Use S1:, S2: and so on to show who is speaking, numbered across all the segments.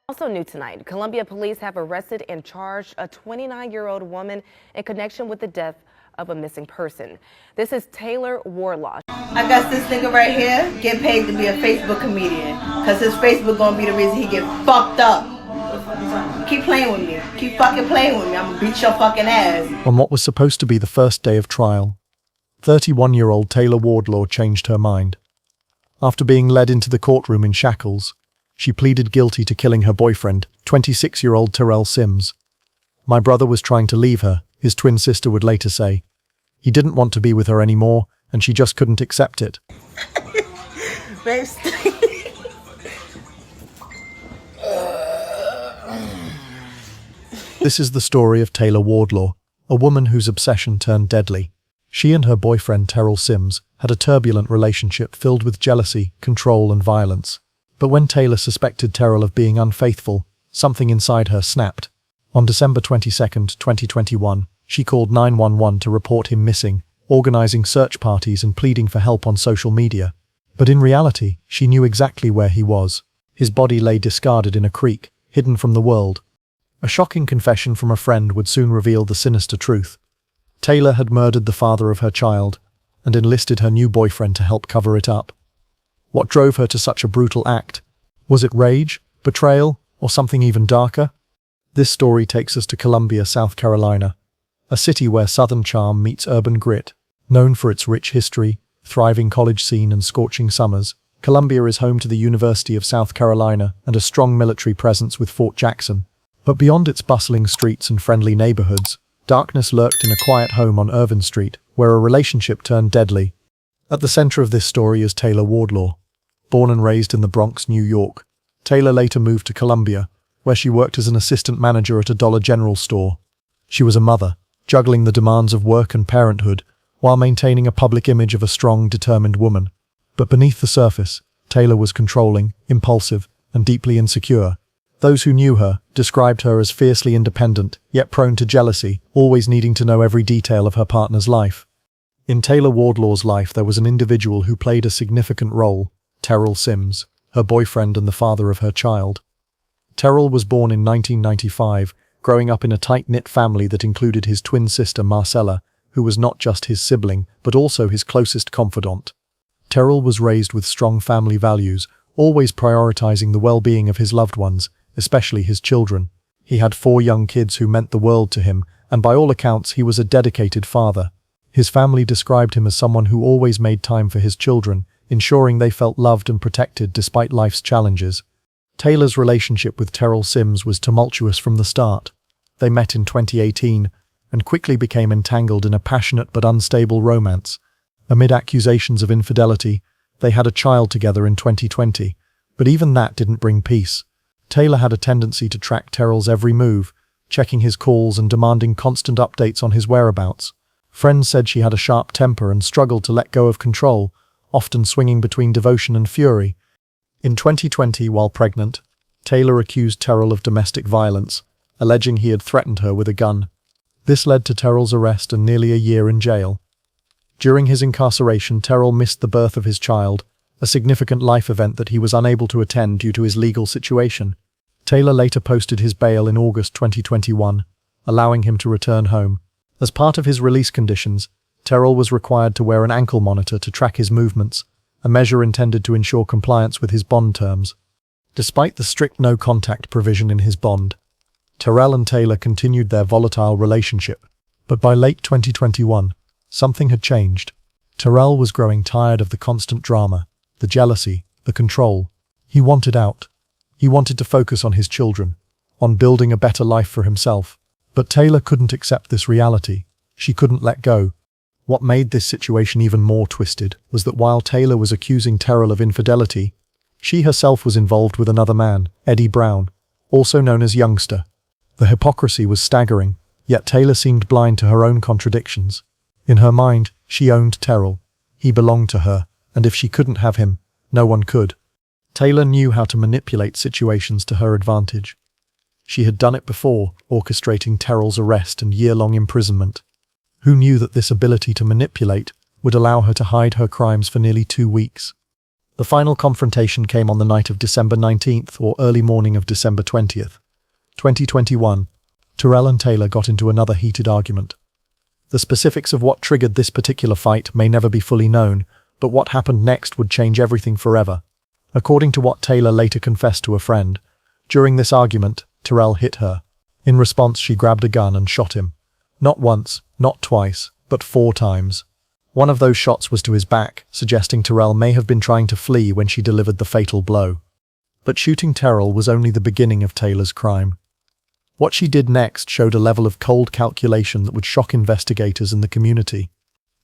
S1: Also new tonight, Columbia police have arrested and charged a 29-year-old woman in connection with the death of a missing person. This is Taylor Wardlaw.
S2: I got this nigga right here getting paid to be a Facebook comedian because his Facebook gonna be the reason he get fucked up. Keep playing with me. Keep fucking playing with me. I'm gonna beat your fucking ass.
S3: On what was supposed to be the first day of trial, 31-year-old Taylor Wardlaw changed her mind. After being led into the courtroom in shackles, she pleaded guilty to killing her boyfriend, 26-year-old Terrell Sims. "My brother was trying to leave her," his twin sister would later say. "He didn't want to be with her anymore, and she just couldn't accept it." This is the story of Taylor Wardlaw, a woman whose obsession turned deadly. She and her boyfriend Terrell Sims had a turbulent relationship filled with jealousy, control, and violence. But when Taylor suspected Terrell of being unfaithful, something inside her snapped. On December 22, 2021, she called 911 to report him missing, organizing search parties and pleading for help on social media. But in reality, she knew exactly where he was. His body lay discarded in a creek, hidden from the world. A shocking confession from a friend would soon reveal the sinister truth. Taylor had murdered the father of her child and enlisted her new boyfriend to help cover it up. What drove her to such a brutal act? Was it rage, betrayal, or something even darker? This story takes us to Columbia, South Carolina, a city where Southern charm meets urban grit. Known for its rich history, thriving college scene, and scorching summers, Columbia is home to the University of South Carolina and a strong military presence with Fort Jackson. But beyond its bustling streets and friendly neighborhoods, darkness lurked in a quiet home on Irvin Street, where a relationship turned deadly. At the center of this story is Taylor Wardlaw. Born and raised in the Bronx, New York, Taylor later moved to Columbia, where she worked as an assistant manager at a Dollar General store. She was a mother, juggling the demands of work and parenthood, while maintaining a public image of a strong, determined woman. But beneath the surface, Taylor was controlling, impulsive, and deeply insecure. Those who knew her described her as fiercely independent, yet prone to jealousy, always needing to know every detail of her partner's life. In Taylor Wardlaw's life, there was an individual who played a significant role: Terrell Sims, her boyfriend and the father of her child. Terrell was born in 1995, growing up in a tight-knit family that included his twin sister Marcella, who was not just his sibling, but also his closest confidant. Terrell was raised with strong family values, always prioritizing the well-being of his loved ones, especially his children. He had 4 young kids who meant the world to him, and by all accounts he was a dedicated father. His family described him as someone who always made time for his children, ensuring they felt loved and protected despite life's challenges. Taylor's relationship with Terrell Sims was tumultuous from the start. They met in 2018 and quickly became entangled in a passionate but unstable romance. Amid accusations of infidelity, they had a child together in 2020, but even that didn't bring peace. Taylor had a tendency to track Terrell's every move, checking his calls and demanding constant updates on his whereabouts. Friends said she had a sharp temper and struggled to let go of control, often swinging between devotion and fury. In 2020, while pregnant, Taylor accused Terrell of domestic violence, alleging he had threatened her with a gun. This led to Terrell's arrest and nearly a year in jail. During his incarceration, Terrell missed the birth of his child, a significant life event that he was unable to attend due to his legal situation. Taylor later posted his bail in August 2021, allowing him to return home. As part of his release conditions, Terrell was required to wear an ankle monitor to track his movements, a measure intended to ensure compliance with his bond terms. Despite the strict no-contact provision in his bond, Terrell and Taylor continued their volatile relationship. But by late 2021, something had changed. Terrell was growing tired of the constant drama, the jealousy, the control. He wanted out. He wanted to focus on his children, on building a better life for himself. But Taylor couldn't accept this reality. She couldn't let go. What made this situation even more twisted was that while Taylor was accusing Terrell of infidelity, she herself was involved with another man, Eddie Brown, also known as Youngster. The hypocrisy was staggering, yet Taylor seemed blind to her own contradictions. In her mind, she owned Terrell. He belonged to her, and if she couldn't have him, no one could. Taylor knew how to manipulate situations to her advantage. She had done it before, orchestrating Terrell's arrest and year-long imprisonment. Who knew that this ability to manipulate would allow her to hide her crimes for nearly 2 weeks? The final confrontation came on the night of December 19th or early morning of December 20th, 2021. Terrell and Taylor got into another heated argument. The specifics of what triggered this particular fight may never be fully known, but what happened next would change everything forever. According to what Taylor later confessed to a friend, during this argument, Terrell hit her. In response, she grabbed a gun and shot him. Not once, not twice, but 4 times. One of those shots was to his back, suggesting Terrell may have been trying to flee when she delivered the fatal blow. But shooting Terrell was only the beginning of Taylor's crime. What she did next showed a level of cold calculation that would shock investigators and the community.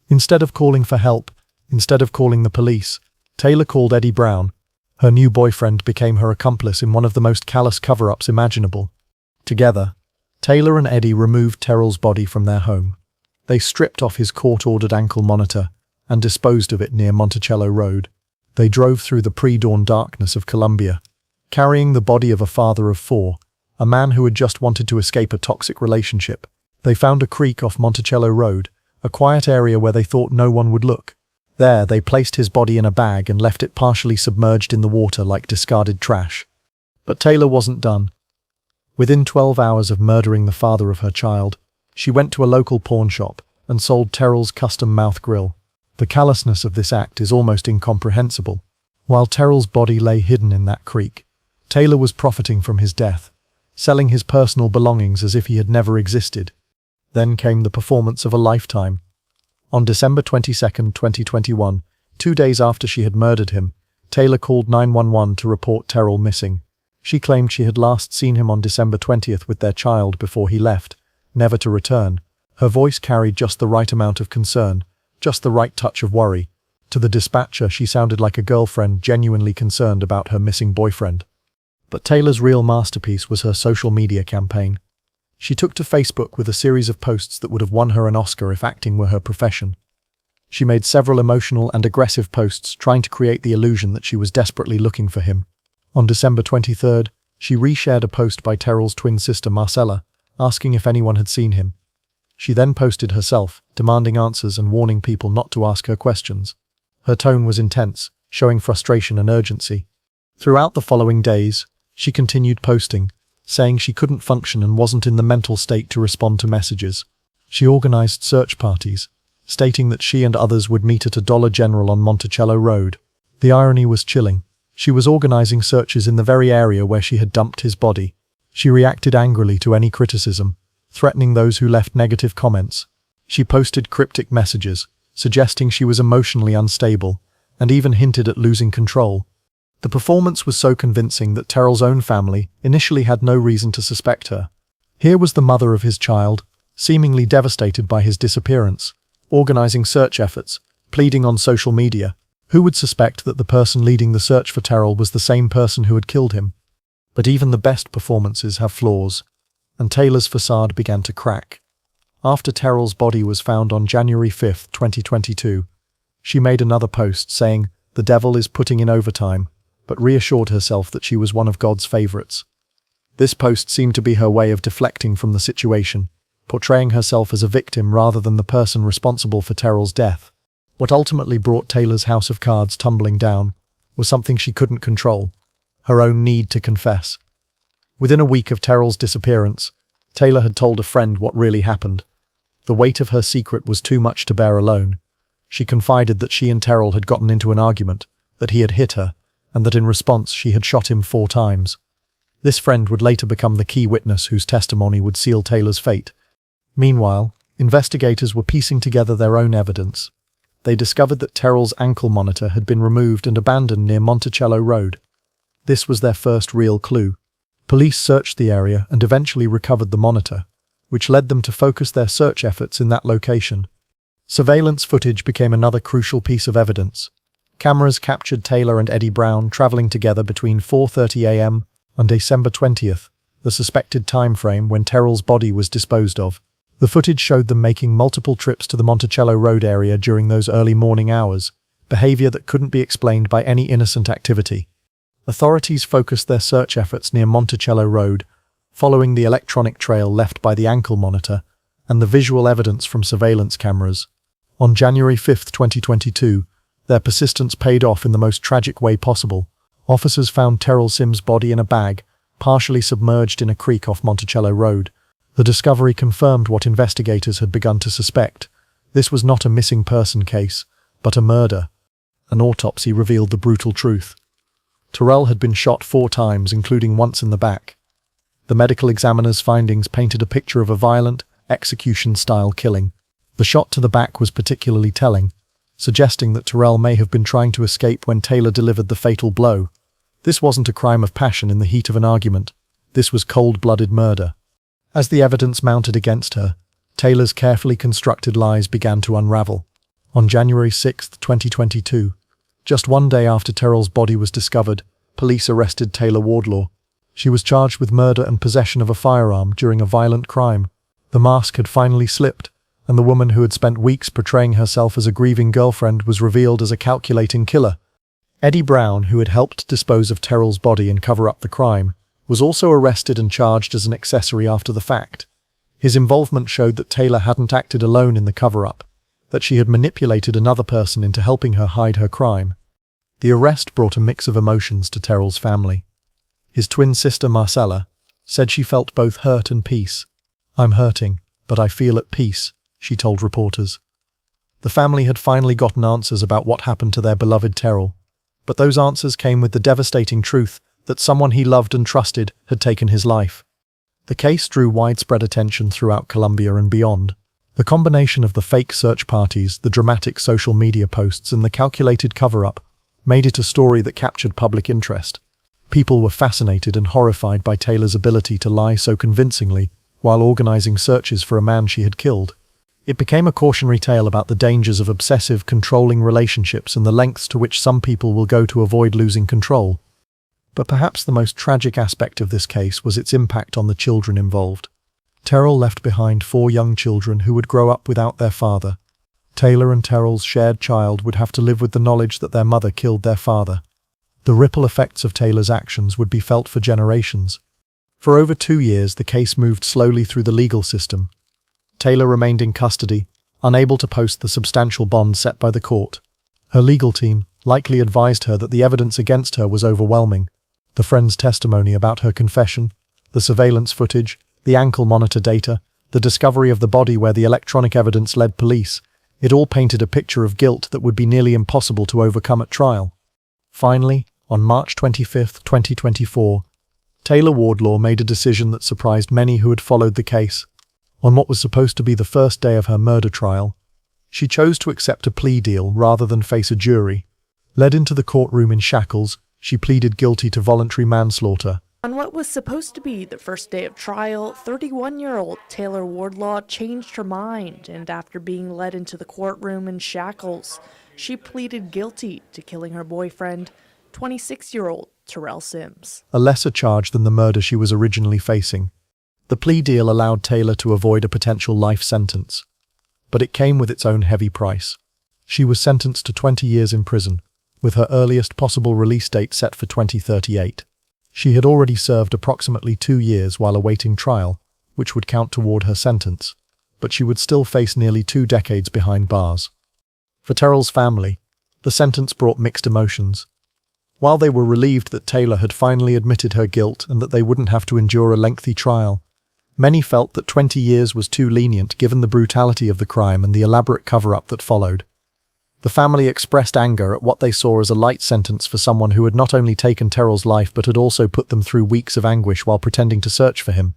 S3: Instead of calling for help, instead of calling the police, Taylor called Eddie Brown. Her new boyfriend became her accomplice in one of the most callous cover-ups imaginable. Together, Taylor and Eddie removed Terrell's body from their home. They stripped off his court-ordered ankle monitor and disposed of it near Monticello Road. They drove through the pre-dawn darkness of Columbia, carrying the body of a father of 4, a man who had just wanted to escape a toxic relationship. They found a creek off Monticello Road, a quiet area where they thought no one would look. There, they placed his body in a bag and left it partially submerged in the water like discarded trash. But Taylor wasn't done. Within 12 hours of murdering the father of her child, she went to a local pawn shop and sold Terrell's custom mouth grill. The callousness of this act is almost incomprehensible. While Terrell's body lay hidden in that creek, Taylor was profiting from his death, selling his personal belongings as if he had never existed. Then came the performance of a lifetime. On December 22, 2021, 2 days after she had murdered him, Taylor called 911 to report Terrell missing. She claimed she had last seen him on December 20th with their child before he left, never to return. Her voice carried just the right amount of concern, just the right touch of worry. To the dispatcher, she sounded like a girlfriend genuinely concerned about her missing boyfriend. But Taylor's real masterpiece was her social media campaign. She took to Facebook with a series of posts that would have won her an Oscar if acting were her profession. She made several emotional and aggressive posts trying to create the illusion that she was desperately looking for him. On December 23rd, she reshared a post by Terrell's twin sister Marcella, asking if anyone had seen him. She then posted herself, demanding answers and warning people not to ask her questions. Her tone was intense, showing frustration and urgency. Throughout the following days, she continued posting, saying she couldn't function and wasn't in the mental state to respond to messages. She organized search parties, stating that she and others would meet at a Dollar General on Monticello Road. The irony was chilling. She was organizing searches in the very area where she had dumped his body. She reacted angrily to any criticism, threatening those who left negative comments. She posted cryptic messages, suggesting she was emotionally unstable, and even hinted at losing control. The performance was so convincing that Terrell's own family initially had no reason to suspect her. Here was the mother of his child, seemingly devastated by his disappearance, organizing search efforts, pleading on social media. Who would suspect that the person leading the search for Terrell was the same person who had killed him? But even the best performances have flaws, and Taylor's facade began to crack. After Terrell's body was found on January 5, 2022, she made another post saying, "The devil is putting in overtime," but reassured herself that she was one of God's favorites. This post seemed to be her way of deflecting from the situation, portraying herself as a victim rather than the person responsible for Terrell's death. What ultimately brought Taylor's house of cards tumbling down was something she couldn't control: her own need to confess. Within a week of Terrell's disappearance, Taylor had told a friend what really happened. The weight of her secret was too much to bear alone. She confided that she and Terrell had gotten into an argument, that he had hit her, and that in response she had shot him 4 times. This friend would later become the key witness whose testimony would seal Taylor's fate. Meanwhile, investigators were piecing together their own evidence. They discovered that Terrell's ankle monitor had been removed and abandoned near Monticello Road. This was their first real clue. Police searched the area and eventually recovered the monitor, which led them to focus their search efforts in that location. Surveillance footage became another crucial piece of evidence. Cameras captured Taylor and Eddie Brown traveling together between 4:30 a.m. on December 20th, the suspected time frame when Terrell's body was disposed of. The footage showed them making multiple trips to the Monticello Road area during those early morning hours, behavior that couldn't be explained by any innocent activity. Authorities focused their search efforts near Monticello Road, following the electronic trail left by the ankle monitor and the visual evidence from surveillance cameras. On January 5, 2022, Their persistence paid off in the most tragic way possible. Officers found Terrell Sims' body in a bag, partially submerged in a creek off Monticello Road. The discovery confirmed what investigators had begun to suspect. This was not a missing person case, but a murder. An autopsy revealed the brutal truth. Terrell had been shot 4 times, including once in the back. The medical examiner's findings painted a picture of a violent, execution-style killing. The shot to the back was particularly telling, suggesting that Terrell may have been trying to escape when Taylor delivered the fatal blow. This wasn't a crime of passion in the heat of an argument. This was cold-blooded murder. As the evidence mounted against her, Taylor's carefully constructed lies began to unravel. On January 6, 2022, just 1 day after Terrell's body was discovered, police arrested Taylor Wardlaw. She was charged with murder and possession of a firearm during a violent crime. The mask had finally slipped, and the woman who had spent weeks portraying herself as a grieving girlfriend was revealed as a calculating killer. Eddie Brown, who had helped dispose of Terrell's body and cover up the crime, was also arrested and charged as an accessory after the fact. His involvement showed that Taylor hadn't acted alone in the cover-up, that she had manipulated another person into helping her hide her crime. The arrest brought a mix of emotions to Terrell's family. His twin sister Marcella said she felt both hurt and peace. "I'm hurting, but I feel at peace," she told reporters. The family had finally gotten answers about what happened to their beloved Terrell, but those answers came with the devastating truth that someone he loved and trusted had taken his life. The case drew widespread attention throughout Colombia and beyond. The combination of the fake search parties, the dramatic social media posts, and the calculated cover-up made it a story that captured public interest. People were fascinated and horrified by Taylor's ability to lie so convincingly while organizing searches for a man she had killed. It became a cautionary tale about the dangers of obsessive, controlling relationships and the lengths to which some people will go to avoid losing control. But perhaps the most tragic aspect of this case was its impact on the children involved. Terrell left behind 4 young children who would grow up without their father. Taylor and Terrell's shared child would have to live with the knowledge that their mother killed their father. The ripple effects of Taylor's actions would be felt for generations. For over 2 years, the case moved slowly through the legal system. Taylor remained in custody, unable to post the substantial bond set by the court. Her legal team likely advised her that the evidence against her was overwhelming. The friend's testimony about her confession, the surveillance footage, the ankle monitor data, the discovery of the body where the electronic evidence led police, it all painted a picture of guilt that would be nearly impossible to overcome at trial. Finally, on March 25, 2024, Taylor Wardlaw made a decision that surprised many who had followed the case. On what was supposed to be the first day of her murder trial, she chose to accept a plea deal rather than face a jury. Led into the courtroom in shackles, she pleaded guilty to voluntary manslaughter.
S4: On what was supposed to be the first day of trial, 31-year-old Taylor Wardlaw changed her mind, and after being led into the courtroom in shackles, she pleaded guilty to killing her boyfriend, 26-year-old Terrell Sims.
S3: A lesser charge than the murder she was originally facing. The plea deal allowed Taylor to avoid a potential life sentence, but it came with its own heavy price. She was sentenced to 20 years in prison, with her earliest possible release date set for 2038. She had already served approximately 2 years while awaiting trial, which would count toward her sentence, but she would still face nearly 2 decades behind bars. For Terrell's family, the sentence brought mixed emotions. While they were relieved that Taylor had finally admitted her guilt and that they wouldn't have to endure a lengthy trial, many felt that 20 years was too lenient given the brutality of the crime and the elaborate cover-up that followed. The family expressed anger at what they saw as a light sentence for someone who had not only taken Terrell's life but had also put them through weeks of anguish while pretending to search for him.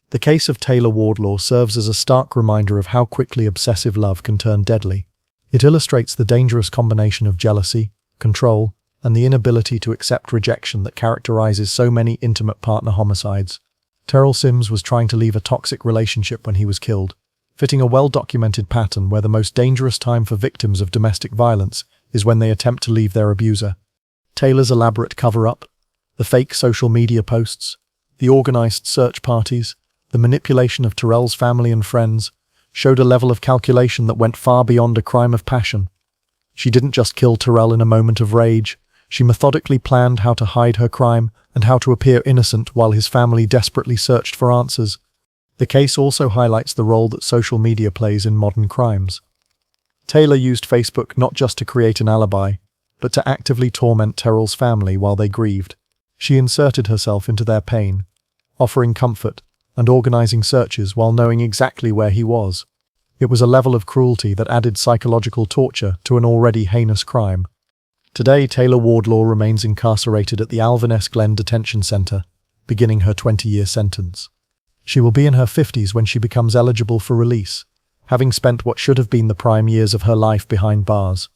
S3: The case of Taylor Wardlaw serves as a stark reminder of how quickly obsessive love can turn deadly. It illustrates the dangerous combination of jealousy, control, and the inability to accept rejection that characterizes so many intimate partner homicides. Terrell Sims was trying to leave a toxic relationship when he was killed, fitting a well-documented pattern where the most dangerous time for victims of domestic violence is when they attempt to leave their abuser. Taylor's elaborate cover-up, the fake social media posts, the organized search parties, the manipulation of Terrell's family and friends, showed a level of calculation that went far beyond a crime of passion. She didn't just kill Terrell in a moment of rage, she methodically planned how to hide her crime and how to appear innocent while his family desperately searched for answers. The case also highlights the role that social media plays in modern crimes. Taylor used Facebook not just to create an alibi, but to actively torment Terrell's family while they grieved. She inserted herself into their pain, offering comfort and organizing searches while knowing exactly where he was. It was a level of cruelty that added psychological torture to an already heinous crime. Today, Taylor Wardlaw remains incarcerated at the Alvin S. Glenn Detention Center, beginning her 20-year sentence. She will be in her 50s when she becomes eligible for release, having spent what should have been the prime years of her life behind bars.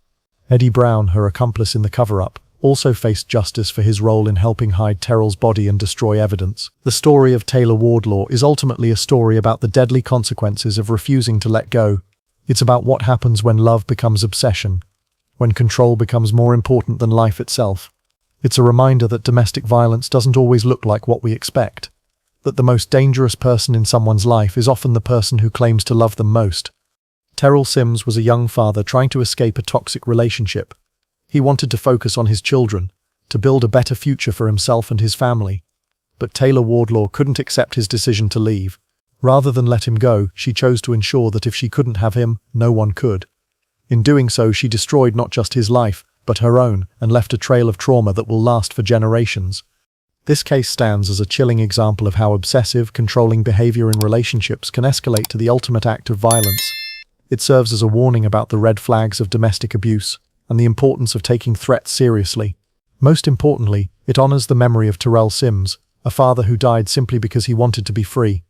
S3: Eddie Brown, her accomplice in the cover-up, also faced justice for his role in helping hide Terrell's body and destroy evidence. The story of Taylor Wardlaw is ultimately a story about the deadly consequences of refusing to let go. It's about what happens when love becomes obsession, when control becomes more important than life itself. It's a reminder that domestic violence doesn't always look like what we expect, that the most dangerous person in someone's life is often the person who claims to love them most. Terrell Sims was a young father trying to escape a toxic relationship. He wanted to focus on his children, to build a better future for himself and his family. But Taylor Wardlaw couldn't accept his decision to leave. Rather than let him go, she chose to ensure that if she couldn't have him, no one could. In doing so, she destroyed not just his life, but her own, and left a trail of trauma that will last for generations. This case stands as a chilling example of how obsessive, controlling behavior in relationships can escalate to the ultimate act of violence. It serves as a warning about the red flags of domestic abuse and the importance of taking threats seriously. Most importantly, it honors the memory of Terrell Sims, a father who died simply because he wanted to be free.